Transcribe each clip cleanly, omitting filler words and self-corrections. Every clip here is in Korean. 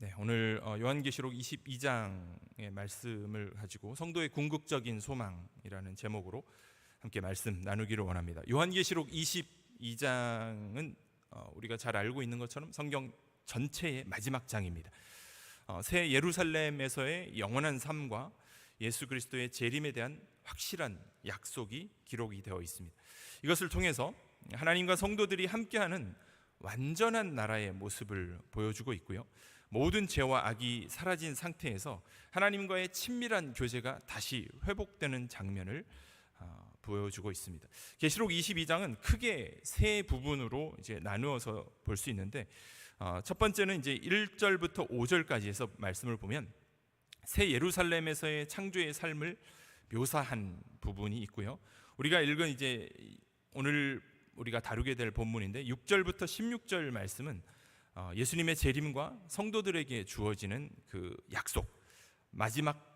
네, 오늘 요한계시록 22장의 말씀을 가지고 성도의 궁극적인 소망이라는 제목으로 함께 말씀 나누기를 원합니다. 요한계시록 22장은 우리가 잘 알고 있는 것처럼 성경 전체의 마지막 장입니다. 새 예루살렘에서의 영원한 삶과 예수 그리스도의 재림에 대한 확실한 약속이 기록이 되어 있습니다. 이것을 통해서 하나님과 성도들이 함께하는 완전한 나라의 모습을 보여주고 있고요, 모든 죄와 악이 사라진 상태에서 하나님과의 친밀한 교제가 다시 회복되는 장면을 보여주고 있습니다. 계시록 22장은 크게 세 부분으로 이제 나누어서 볼 수 있는데, 첫 번째는 이제 1절부터 5절까지 해서 말씀을 보면 새 예루살렘에서의 창조의 삶을 묘사한 부분이 있고요, 우리가 읽은 이제 오늘 우리가 다루게 될 본문인데 6절부터 16절 말씀은 예수님의 재림과 성도들에게 주어지는 그 약속, 마지막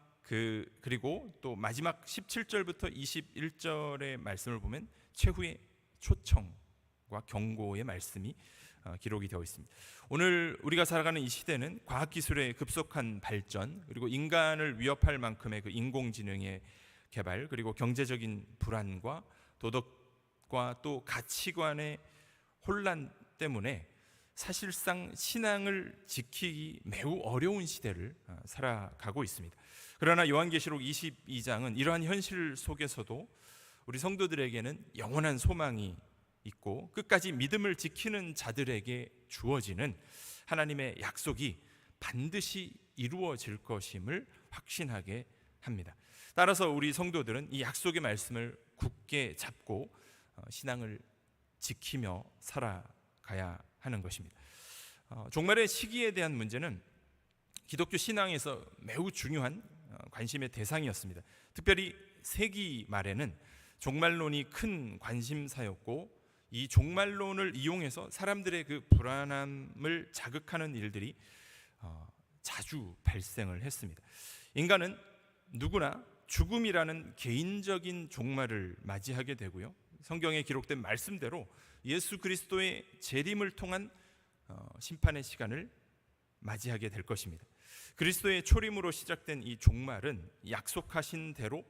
그리고 또 마지막 17절부터 21절의 말씀을 보면 최후의 초청과 경고의 말씀이 기록이 되어 있습니다. 오늘 우리가 살아가는 이 시대는 과학기술의 급속한 발전, 그리고 인간을 위협할 만큼의 그 인공지능의 개발, 그리고 경제적인 불안과 도덕과 또 가치관의 혼란 때문에 사실상 신앙을 지키기 매우 어려운 시대를 살아가고 있습니다. 그러나 요한계시록 22장은 이러한 현실 속에서도 우리 성도들에게는 영원한 소망이 있고 끝까지 믿음을 지키는 자들에게 주어지는 하나님의 약속이 반드시 이루어질 것임을 확신하게 합니다. 따라서 우리 성도들은 이 약속의 말씀을 굳게 잡고 신앙을 지키며 살아가야 하는 것입니다. 종말의 시기에 대한 문제는 기독교 신앙에서 매우 중요한 관심의 대상이었습니다. 특별히 세기 말에는 종말론이 큰 관심사였고, 이 종말론을 이용해서 사람들의 그 불안함을 자극하는 일들이 자주 발생을 했습니다. 인간은 누구나 죽음이라는 개인적인 종말을 맞이하게 되고요, 성경에 기록된 말씀대로 예수 그리스도의 재림을 통한 심판의 시간을 맞이하게 될 것입니다. 그리스도의 초림으로 시작된 이 종말은 약속하신 대로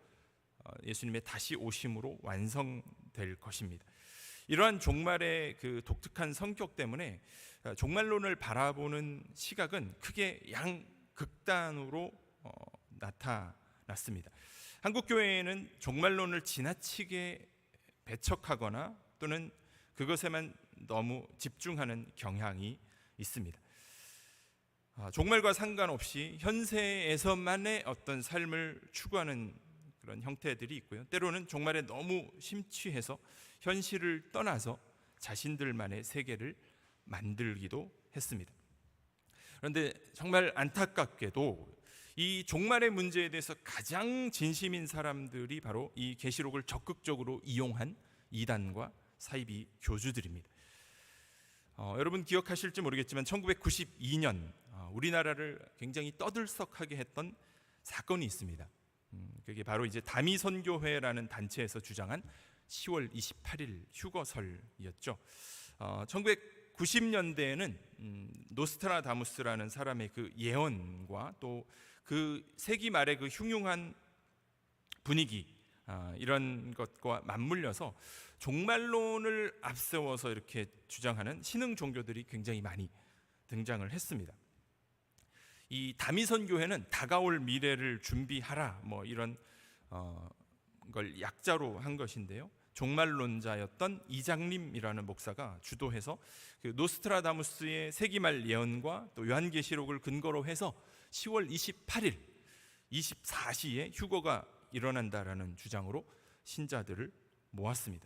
예수님의 다시 오심으로 완성될 것입니다. 이러한 종말의 그 독특한 성격 때문에 종말론을 바라보는 시각은 크게 양극단으로 나타났습니다. 한국 교회에는 종말론을 지나치게 배척하거나 또는 그것에만 너무 집중하는 경향이 있습니다. 종말과 상관없이 현세에서만의 어떤 삶을 추구하는 그런 형태들이 있고요, 때로는 종말에 너무 심취해서 현실을 떠나서 자신들만의 세계를 만들기도 했습니다. 그런데 정말 안타깝게도 이 종말의 문제에 대해서 가장 진심인 사람들이 바로 이 계시록을 적극적으로 이용한 이단과 사이비 교주들입니다. 여러분 기억하실지 모르겠지만 1992년 우리나라를 굉장히 떠들썩하게 했던 사건이 있습니다. 그게 바로 이제 다미선교회라는 단체에서 주장한 10월 28일 휴거설이었죠. 1990년대에는 노스트라다무스라는 사람의 그 예언과 또 그 세기 말의 그 흉흉한 분위기, 이런 것과 맞물려서 종말론을 앞세워서 이렇게 주장하는 신흥 종교들이 굉장히 많이 등장을 했습니다. 이 다미선교회는 다가올 미래를 준비하라, 뭐 이런 걸 약자로 한 것인데요, 종말론자였던 이장림이라는 목사가 주도해서 그 노스트라다무스의 세기말 예언과 또 요한계시록을 근거로 해서 10월 28일 24시에 휴거가 일어난다라는 주장으로 신자들을 모았습니다.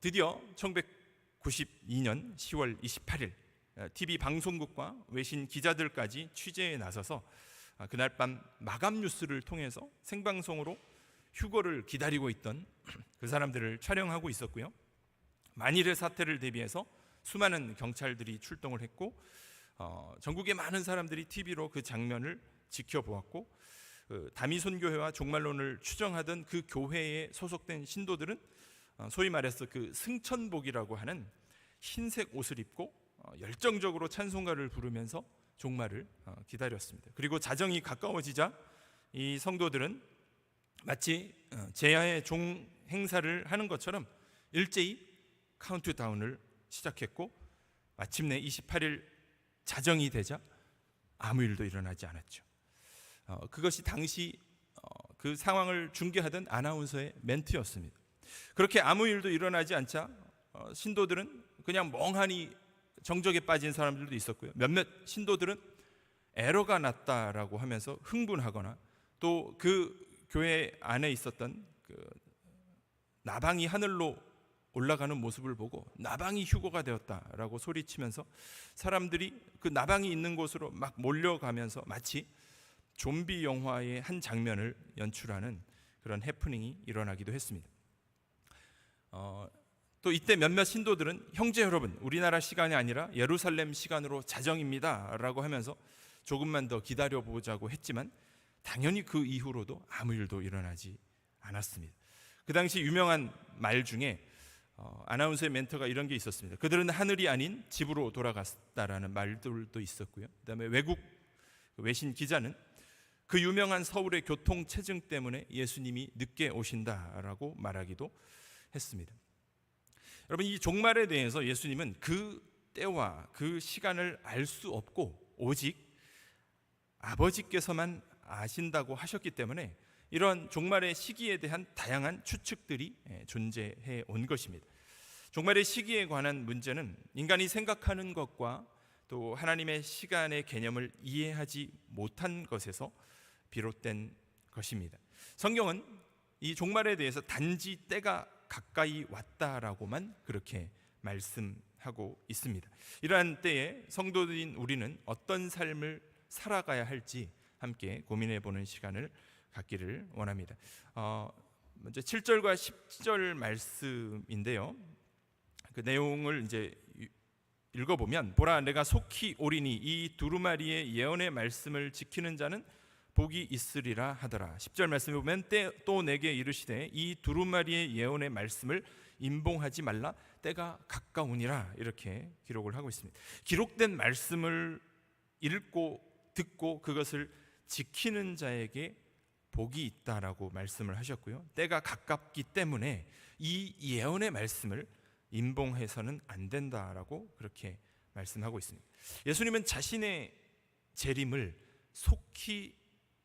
드디어 1992년 10월 28일 TV 방송국과 외신 기자들까지 취재에 나서서 그날 밤 마감 뉴스를 통해서 생방송으로 휴거를 기다리고 있던 그 사람들을 촬영하고 있었고요, 만일의 사태를 대비해서 수많은 경찰들이 출동을 했고, 전국의 많은 사람들이 TV로 그 장면을 지켜보았고, 다미선교회와 종말론을 추정하던 그 교회에 소속된 신도들은 소위 말해서 그 승천복이라고 하는 흰색 옷을 입고 열정적으로 찬송가를 부르면서 종말을 기다렸습니다. 그리고 자정이 가까워지자 이 성도들은 마치 제야의 종 행사를 하는 것처럼 일제히 카운트다운을 시작했고, 마침내 28일 자정이 되자 아무 일도 일어나지 않았죠. 그것이 당시 그 상황을 중계하던 아나운서의 멘트였습니다. 그렇게 아무 일도 일어나지 않자 신도들은 그냥 멍하니 정적에 빠진 사람들도 있었고요. 몇몇 신도들은 에러가 났다라고 하면서 흥분하거나, 또 그 교회 안에 있었던 그 나방이 하늘로 올라가는 모습을 보고 나방이 휴거가 되었다라고 소리치면서 사람들이 그 나방이 있는 곳으로 막 몰려가면서 마치 좀비 영화의 한 장면을 연출하는 그런 해프닝이 일어나기도 했습니다. 또 이때 몇몇 신도들은 형제 여러분, 우리나라 시간이 아니라 예루살렘 시간으로 자정입니다 라고 하면서 조금만 더 기다려보자고 했지만 당연히 그 이후로도 아무 일도 일어나지 않았습니다. 그 당시 유명한 말 중에 아나운서의 멘트가 이런 게 있었습니다. 그들은 하늘이 아닌 집으로 돌아갔다라는 말들도 있었고요. 그다음에 외국 외신 기자는 그 유명한 서울의 교통 체증 때문에 예수님이 늦게 오신다라고 말하기도 했습니다. 여러분, 이 종말에 대해서 예수님은 그 때와 그 시간을 알 수 없고 오직 아버지께서만 아신다고 하셨기 때문에 이런 종말의 시기에 대한 다양한 추측들이 존재해 온 것입니다. 종말의 시기에 관한 문제는 인간이 생각하는 것과 또 하나님의 시간의 개념을 이해하지 못한 것에서 비롯된 것입니다. 성경은 이 종말에 대해서 단지 때가 가까이 왔다라고만 그렇게 말씀하고 있습니다. 이러한 때에 성도인 우리는 어떤 삶을 살아가야 할지 함께 고민해 보는 시간을 갖기를 원합니다. 먼저 7절과 10절 말씀인데요. 그 내용을 이제 읽어보면, 보라 내가 속히 오리니 이 두루마리의 예언의 말씀을 지키는 자는 복이 있으리라 하더라. 10절 말씀에 보면 또 내게 이르시되 이 두루마리의 예언의 말씀을 임봉하지 말라, 때가 가까우니라, 이렇게 기록을 하고 있습니다. 기록된 말씀을 읽고 듣고 그것을 지키는 자에게 복이 있다라고 말씀을 하셨고요. 때가 가깝기 때문에 이 예언의 말씀을 임봉해서는 안 된다라고 그렇게 말씀하고 있습니다. 예수님은 자신의 재림을 속히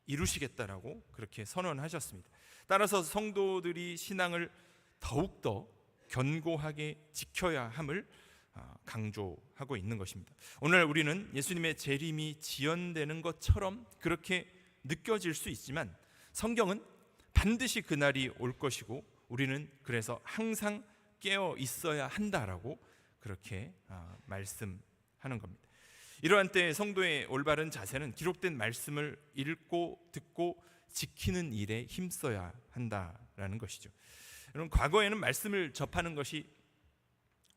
이루시겠다라고 그렇게 선언하셨습니다. 따라서 성도들이 신앙을 더욱더 견고하게 지켜야 함을 강조하고 있는 것입니다. 오늘 우리는 예수님의 재림이 지연되는 것처럼 그렇게 느껴질 수 있지만 성경은 반드시 그날이 올 것이고 우리는 그래서 항상 깨어 있어야 한다라고 그렇게 말씀하는 겁니다. 이러한 때 성도의 올바른 자세는 기록된 말씀을 읽고 듣고 지키는 일에 힘써야 한다라는 것이죠. 여러분, 과거에는 말씀을 접하는 것이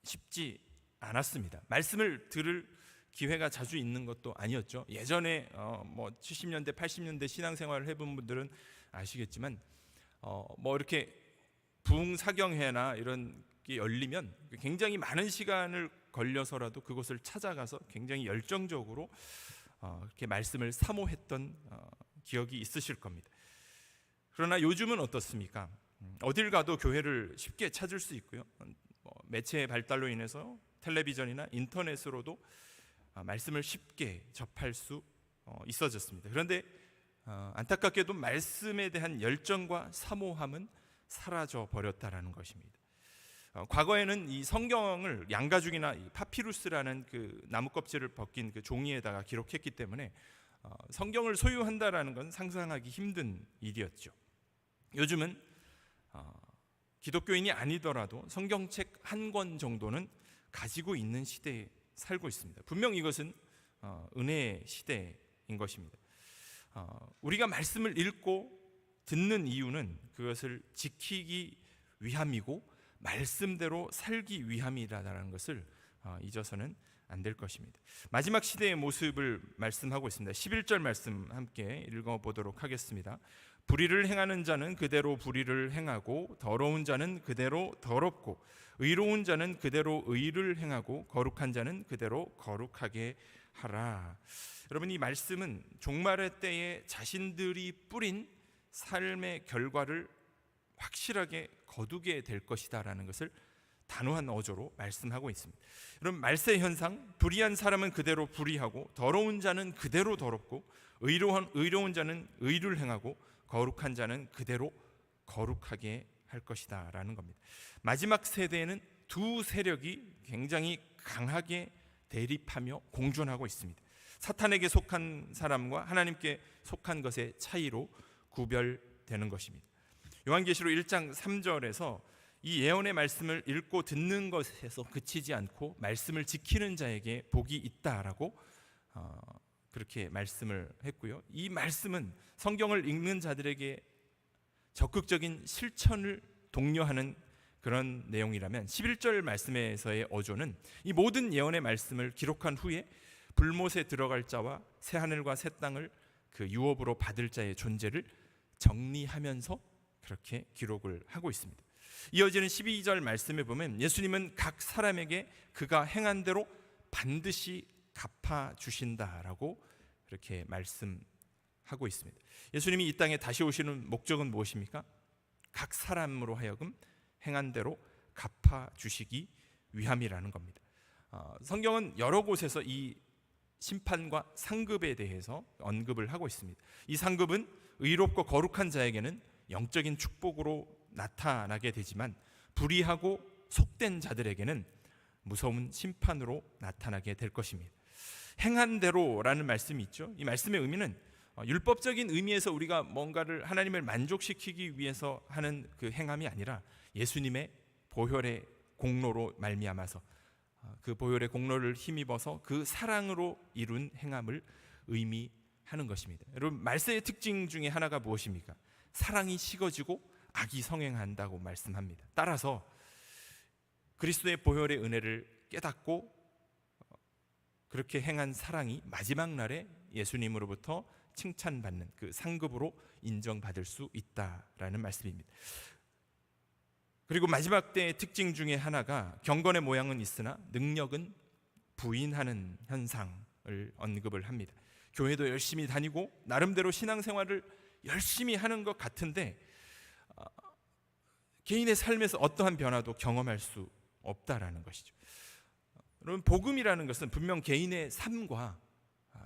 쉽지 않았습니다. 말씀을 들을 기회가 자주 있는 것도 아니었죠. 예전에 70년대 80년대 신앙생활을 해본 분들은 아시겠지만 이렇게 부흥사경회나 이런 게 열리면 굉장히 많은 시간을 걸려서라도 그곳을 찾아가서 굉장히 열정적으로 이렇게 말씀을 사모했던 기억이 있으실 겁니다. 그러나 요즘은 어떻습니까? 어딜 가도 교회를 쉽게 찾을 수 있고요. 매체의 발달로 인해서 텔레비전이나 인터넷으로도 말씀을 쉽게 접할 수 있어졌습니다. 그런데 안타깝게도 말씀에 대한 열정과 사모함은 사라져 버렸다라는 것입니다. 과거에는 이 성경을 양가죽이나 파피루스라는 그 나무 껍질을 벗긴 그 종이에다가 기록했기 때문에 성경을 소유한다라는 건 상상하기 힘든 일이었죠. 요즘은 기독교인이 아니더라도 성경책 한 권 정도는 가지고 있는 시대에 살고 있습니다. 분명 이것은 은혜의 시대인 것입니다. 우리가 말씀을 읽고 듣는 이유는 그것을 지키기 위함이고 말씀대로 살기 위함이라는 것을 잊어서는 안 될 것입니다. 마지막 시대의 모습을 말씀하고 있습니다. 11절 말씀 함께 읽어보도록 하겠습니다. 불의를 행하는 자는 그대로 불의를 행하고 더러운 자는 그대로 더럽고 의로운 자는 그대로 의를 행하고 거룩한 자는 그대로 거룩하게 하라. 여러분, 이 말씀은 종말의 때에 자신들이 뿌린 삶의 결과를 확실하게 거두게 될 것이다라는 것을 단호한 어조로 말씀하고 있습니다. 여러분, 말세 현상, 불의한 사람은 그대로 불의하고 더러운 자는 그대로 더럽고 의로운 자는 의를 행하고 거룩한 자는 그대로 거룩하게 할 것이다 라는 겁니다. 마지막 세대에는 두 세력이 굉장히 강하게 대립하며 공존하고 있습니다. 사탄에게 속한 사람과 하나님께 속한 것의 차이로 구별되는 것입니다. 요한계시록 1장 3절에서 이 예언의 말씀을 읽고 듣는 것에서 그치지 않고 말씀을 지키는 자에게 복이 있다라고 그렇게 말씀을 했고요. 이 말씀은 성경을 읽는 자들에게 적극적인 실천을 독려하는 그런 내용이라면 11절 말씀에서의 어조는 이 모든 예언의 말씀을 기록한 후에 불못에 들어갈 자와 새하늘과 새 땅을 그 유업으로 받을 자의 존재를 정리하면서 그렇게 기록을 하고 있습니다. 이어지는 12절 말씀에 보면 예수님은 각 사람에게 그가 행한 대로 반드시 갚아주신다라고 그렇게 말씀하고 있습니다. 예수님이 이 땅에 다시 오시는 목적은 무엇입니까? 각 사람으로 하여금 행한 대로 갚아주시기 위함이라는 겁니다. 성경은 여러 곳에서 이 심판과 상급에 대해서 언급을 하고 있습니다. 이 상급은 의롭고 거룩한 자에게는 영적인 축복으로 나타나게 되지만 불의하고 속된 자들에게는 무서운 심판으로 나타나게 될 것입니다. 행한 대로라는 말씀이 있죠. 이 말씀의 의미는 율법적인 의미에서 우리가 뭔가를 하나님을 만족시키기 위해서 하는 그 행함이 아니라 예수님의 보혈의 공로로 말미암아서 그 보혈의 공로를 힘입어서 그 사랑으로 이룬 행함을 의미하는 것입니다. 여러분, 말세의 특징 중에 하나가 무엇입니까? 사랑이 식어지고 악이 성행한다고 말씀합니다. 따라서 그리스도의 보혈의 은혜를 깨닫고 그렇게 행한 사랑이 마지막 날에 예수님으로부터 칭찬받는 그 상급으로 인정받을 수 있다라는 말씀입니다. 그리고 마지막 때의 특징 중에 하나가 경건의 모양은 있으나 능력은 부인하는 현상을 언급을 합니다. 교회도 열심히 다니고 나름대로 신앙생활을 열심히 하는 것 같은데 개인의 삶에서 어떠한 변화도 경험할 수 없다라는 것이죠. 여러분, 복음이라는 것은 분명 개인의 삶과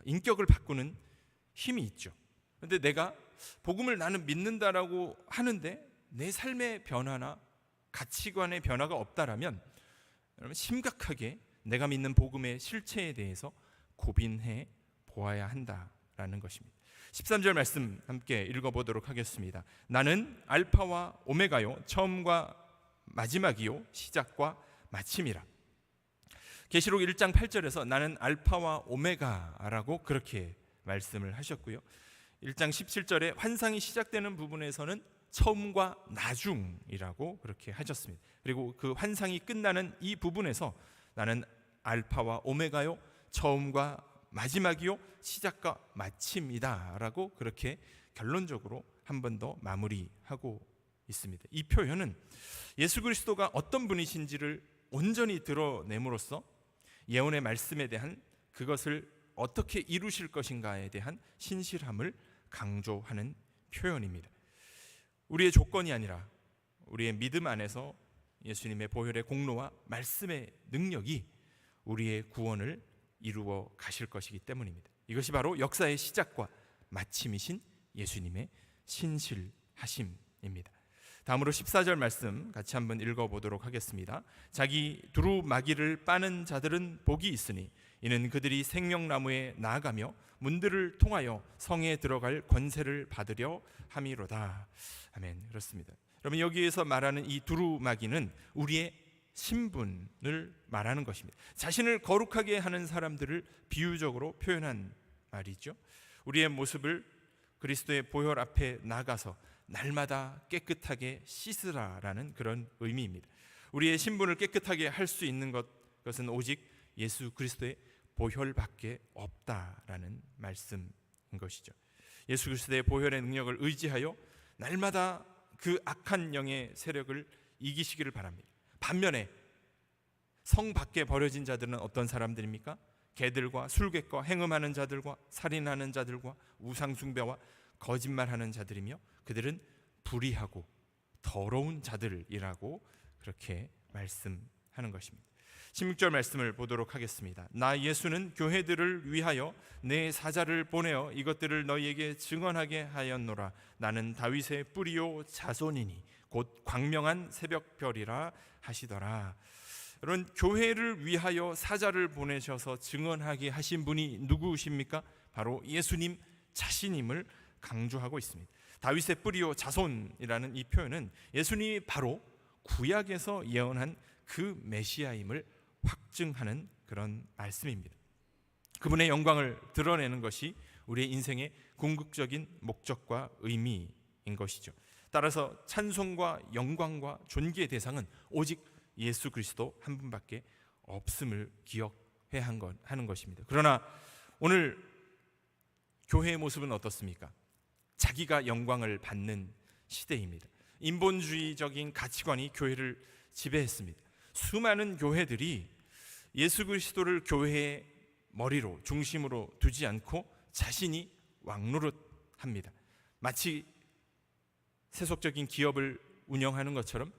인격을 바꾸는 힘이 있죠. 그런데 내가 복음을 나는 믿는다라고 하는데 내 삶의 변화나 가치관의 변화가 없다라면 여러분, 심각하게 내가 믿는 복음의 실체에 대해서 고민해 보아야 한다라는 것입니다. 13절 말씀 함께 읽어보도록 하겠습니다. 나는 알파와 오메가요, 처음과 마지막이요, 시작과 마침이라. 계시록 1장 8절에서 나는 알파와 오메가라고 그렇게 말씀을 하셨고요. 1장 17절에 환상이 시작되는 부분에서는 처음과 나중이라고 그렇게 하셨습니다. 그리고 그 환상이 끝나는 이 부분에서 나는 알파와 오메가요, 처음과 마지막이요, 시작과 마침이다 라고 그렇게 결론적으로 한 번 더 마무리하고 있습니다. 이 표현은 예수 그리스도가 어떤 분이신지를 온전히 드러냄으로써 예언의 말씀에 대한 그것을 어떻게 이루실 것인가에 대한 신실함을 강조하는 표현입니다. 우리의 조건이 아니라 우리의 믿음 안에서 예수님의 보혈의 공로와 말씀의 능력이 우리의 구원을 이루어 가실 것이기 때문입니다. 이것이 바로 역사의 시작과 마침이신 예수님의 신실하심입니다. 다음으로 14절 말씀 같이 한번 읽어보도록 하겠습니다. 자기 두루마기를 빠는 자들은 복이 있으니 이는 그들이 생명나무에 나아가며 문들을 통하여 성에 들어갈 권세를 받으려 함이로다. 아멘. 그렇습니다. 여러분, 여기에서 말하는 이 두루마기는 우리의 신분을 말하는 것입니다. 자신을 거룩하게 하는 사람들을 비유적으로 표현한 말이죠. 우리의 모습을 그리스도의 보혈 앞에 나가서 날마다 깨끗하게 씻으라라는 그런 의미입니다. 우리의 신분을 깨끗하게 할 수 있는 것은 오직 예수 그리스도의 보혈밖에 없다라는 말씀인 것이죠. 예수 그리스도의 보혈의 능력을 의지하여 날마다 그 악한 영의 세력을 이기시기를 바랍니다. 반면에 성 밖에 버려진 자들은 어떤 사람들입니까? 개들과 술객과 행음하는 자들과 살인하는 자들과 우상숭배와 거짓말하는 자들이며 그들은 불의하고 더러운 자들이라고 그렇게 말씀하는 것입니다. 16절 말씀을 보도록 하겠습니다. 나 예수는 교회들을 위하여 내 사자를 보내어 이것들을 너희에게 증언하게 하였노라. 나는 다윗의 뿌리요 자손이니 곧 광명한 새벽별이라 하시더라. 여러분, 교회를 위하여 사자를 보내셔서 증언하게 하신 분이 누구십니까? 바로 예수님 자신임을 강조하고 있습니다. 다윗의 뿌리요 자손이라는 이 표현은 예수님이 바로 구약에서 예언한 그 메시아임을 확증하는 그런 말씀입니다. 그분의 영광을 드러내는 것이 우리의 인생의 궁극적인 목적과 의미인 것이죠. 따라서 찬송과 영광과 존귀의 대상은 오직 예수 그리스도 한 분밖에 없음을 기억해야 하는 것입니다. 그러나 오늘 교회의 모습은 어떻습니까? 자기가 영광을 받는 시대입니다. 인본주의적인 가치관이 교회를 지배했습니다. 수많은 교회들이 예수 그리스도를 교회의 머리로 중심으로 두지 않고 자신이 왕노릇합니다. 마치 세속적인 기업을 운영하는 것처럼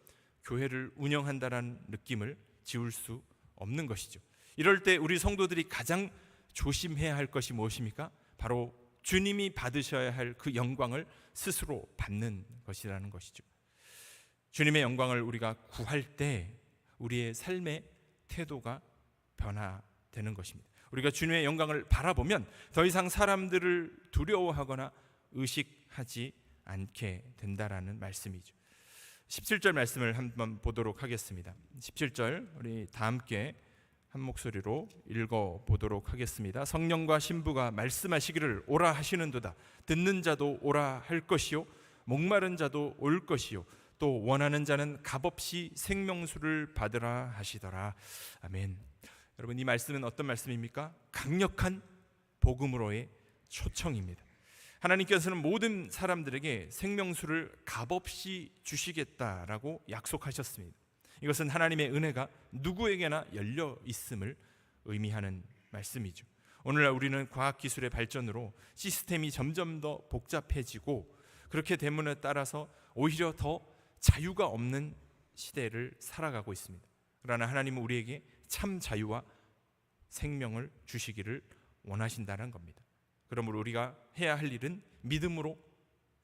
교회를 운영한다는 느낌을 지울 수 없는 것이죠. 이럴 때 우리 성도들이 가장 조심해야 할 것이 무엇입니까? 바로 주님이 받으셔야 할 그 영광을 스스로 받는 것이라는 것이죠. 주님의 영광을 우리가 구할 때 우리의 삶의 태도가 변화되는 것입니다. 우리가 주님의 영광을 바라보면 더 이상 사람들을 두려워하거나 의식하지 않게 된다라는 말씀이죠. 17절 말씀을 한번 보도록 하겠습니다. 17절 우리 다 함께 한 목소리로 읽어보도록 하겠습니다. 성령과 신부가 말씀하시기를 오라 하시는도다. 듣는 자도 오라 할 것이요 목마른 자도 올 것이요 또 원하는 자는 값없이 생명수를 받으라 하시더라. 아멘. 여러분, 이 말씀은 어떤 말씀입니까? 강력한 복음으로의 초청입니다. 하나님께서는 모든 사람들에게 생명수를 값없이 주시겠다라고 약속하셨습니다. 이것은 하나님의 은혜가 누구에게나 열려 있음을 의미하는 말씀이죠. 오늘날 우리는 과학기술의 발전으로 시스템이 점점 더 복잡해지고 그렇게 됨에 따라서 오히려 더 자유가 없는 시대를 살아가고 있습니다. 그러나 하나님은 우리에게 참 자유와 생명을 주시기를 원하신다는 겁니다. 그러므로 우리가 해야 할 일은 믿음으로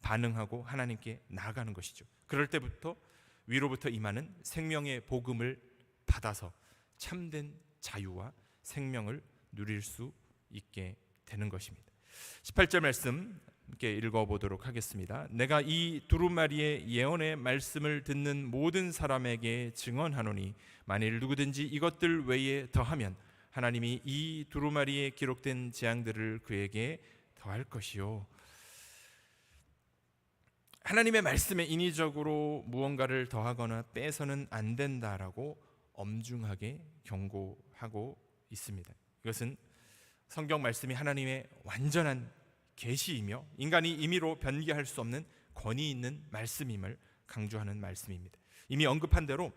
반응하고 하나님께 나아가는 것이죠. 그럴 때부터 위로부터 임하는 생명의 복음을 받아서 참된 자유와 생명을 누릴 수 있게 되는 것입니다. 18절 말씀 함께 읽어보도록 하겠습니다. 내가 이 두루마리의 예언의 말씀을 듣는 모든 사람에게 증언하노니 만일 누구든지 이것들 외에 더하면 하나님이 이 두루마리에 기록된 재앙들을 그에게 더할 것이요. 하나님의 말씀에 인위적으로 무언가를 더하거나 빼서는 안 된다라고 엄중하게 경고하고 있습니다. 이것은 성경 말씀이 하나님의 완전한 계시이며 인간이 임의로 변개할 수 없는 권위 있는 말씀임을 강조하는 말씀입니다. 이미 언급한 대로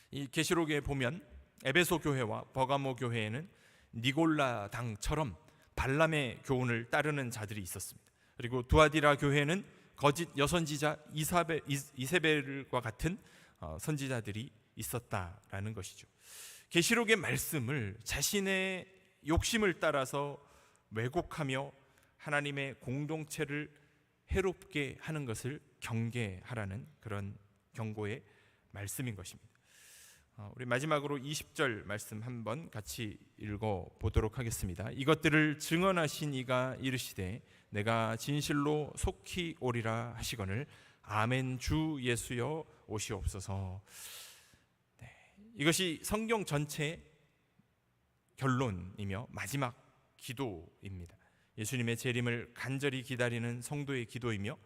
이 계시록에 보면 에베소 교회와 버가모 교회에는 니골라당처럼 발람의 교훈을 따르는 자들이 있었습니다. 그리고 두아디라 교회에는 거짓 여선지자 이세벨과 같은 선지자들이 있었다라는 것이죠. 계시록의 말씀을 자신의 욕심을 따라서 왜곡하며 하나님의 공동체를 해롭게 하는 것을 경계하라는 그런 경고의 말씀인 것입니다. 우리 마지막으로 20절 말씀 한번 같이 읽어보도록 하겠습니다. 이것들을 증언하신 이가 이르시되 내가 진실로 속히 오리라 하시거늘 아멘 주 예수여 오시옵소서. 이것이 성경 전체의 결론이며 마지막 기도입니다. 예수님의 재림을 간절히 기다리는 성도의 기도이며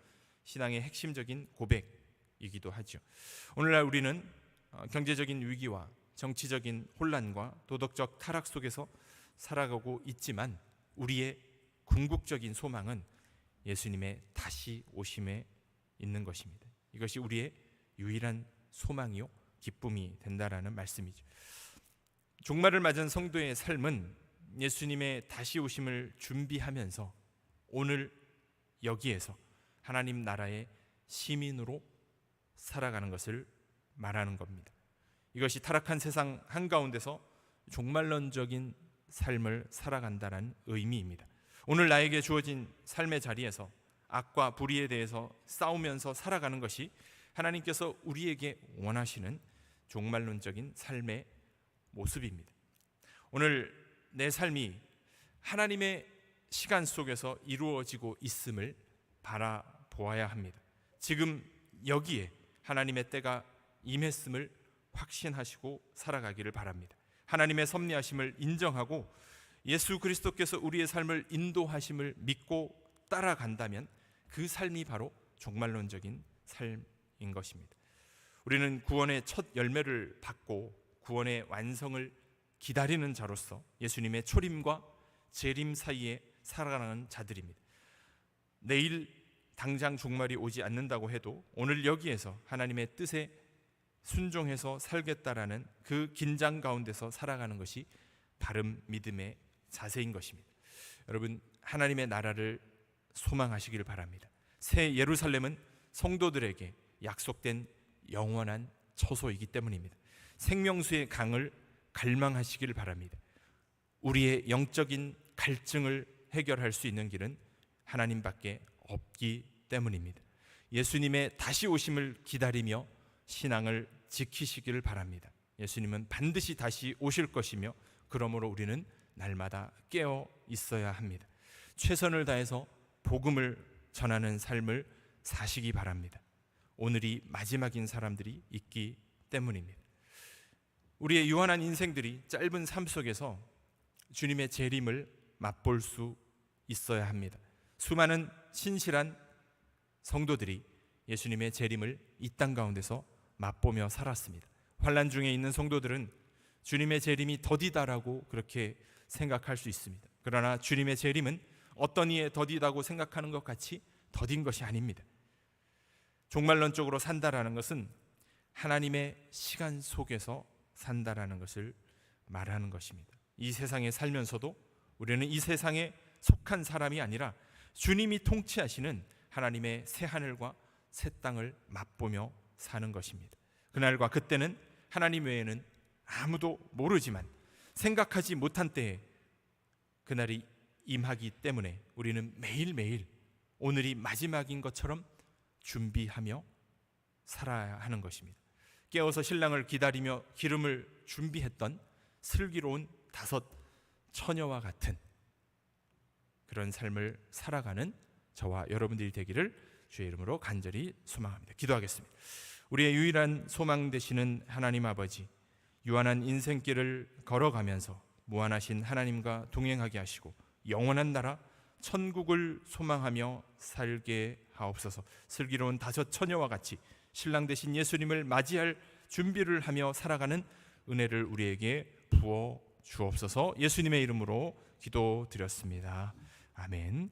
신앙의 핵심적인 고백이기도 하죠. 오늘날 우리는 경제적인 위기와 정치적인 혼란과 도덕적 타락 속에서 살아가고 있지만 우리의 궁극적인 소망은 예수님의 다시 오심에 있는 것입니다. 이것이 우리의 유일한 소망이요 기쁨이 된다라는 말씀이죠. 종말을 맞은 성도의 삶은 예수님의 다시 오심을 준비하면서 오늘 여기에서 하나님 나라의 시민으로 살아가는 것을 말하는 겁니다. 이것이 타락한 세상 한가운데서 종말론적인 삶을 살아간다는 의미입니다. 오늘 나에게 주어진 삶의 자리에서 악과 불의에 대해서 싸우면서 살아가는 것이 하나님께서 우리에게 원하시는 종말론적인 삶의 모습입니다. 오늘 내 삶이 하나님의 시간 속에서 이루어지고 있음을 바라보아야 합니다. 지금 여기에 하나님의 때가 임했음을 확신하시고 살아가기를 바랍니다. 하나님의 섭리하심을 인정하고 예수 그리스도께서 우리의 삶을 인도하심을 믿고 따라간다면 그 삶이 바로 종말론적인 삶인 것입니다. 우리는 구원의 첫 열매를 받고 구원의 완성을 기다리는 자로서 예수님의 초림과 재림 사이에 살아가는 자들입니다. 내일 당장 종말이 오지 않는다고 해도 오늘 여기에서 하나님의 뜻에 순종해서 살겠다라는 그 긴장 가운데서 살아가는 것이 바른 믿음의 자세인 것입니다. 여러분, 하나님의 나라를 소망하시기를 바랍니다. 새 예루살렘은 성도들에게 약속된 영원한 처소이기 때문입니다. 생명수의 강을 갈망하시기를 바랍니다. 우리의 영적인 갈증을 해결할 수 있는 길은 하나님밖에 없기 때문입니다. 예수님의 다시 오심을 기다리며 신앙을 지키시기를 바랍니다. 예수님은 반드시 다시 오실 것이며 그러므로 우리는 날마다 깨어 있어야 합니다. 최선을 다해서 복음을 전하는 삶을 사시기 바랍니다. 오늘이 마지막인 사람들이 있기 때문입니다. 우리의 유한한 인생들이 짧은 삶 속에서 주님의 재림을 맛볼 수 있어야 합니다. 수많은 신실한 성도들이 예수님의 재림을 이 땅 가운데서 맛보며 살았습니다. 환난 중에 있는 성도들은 주님의 재림이 더디다라고 그렇게 생각할 수 있습니다. 그러나 주님의 재림은 어떤 이에 더디다고 생각하는 것 같이 더딘 것이 아닙니다. 종말론적으로 산다라는 것은 하나님의 시간 속에서 산다라는 것을 말하는 것입니다. 이 세상에 살면서도 우리는 이 세상에 속한 사람이 아니라 주님이 통치하시는 하나님의 새 하늘과 새 땅을 맛보며 사는 것입니다. 그날과 그때는 하나님 외에는 아무도 모르지만 생각하지 못한 때에 그날이 임하기 때문에 우리는 매일매일 오늘이 마지막인 것처럼 준비하며 살아야 하는 것입니다. 깨어서 신랑을 기다리며 기름을 준비했던 슬기로운 5 처녀와 같은 그런 삶을 살아가는 저와 여러분들이 되기를 주의 이름으로 간절히 소망합니다. 기도하겠습니다. 우리의 유일한 소망 되시는 하나님 아버지, 유한한 인생길을 걸어가면서 무한하신 하나님과 동행하게 하시고 영원한 나라 천국을 소망하며 살게 하옵소서. 슬기로운 5 처녀와 같이 신랑 되신 예수님을 맞이할 준비를 하며 살아가는 은혜를 우리에게 부어 주옵소서. 예수님의 이름으로 기도드렸습니다. 아멘.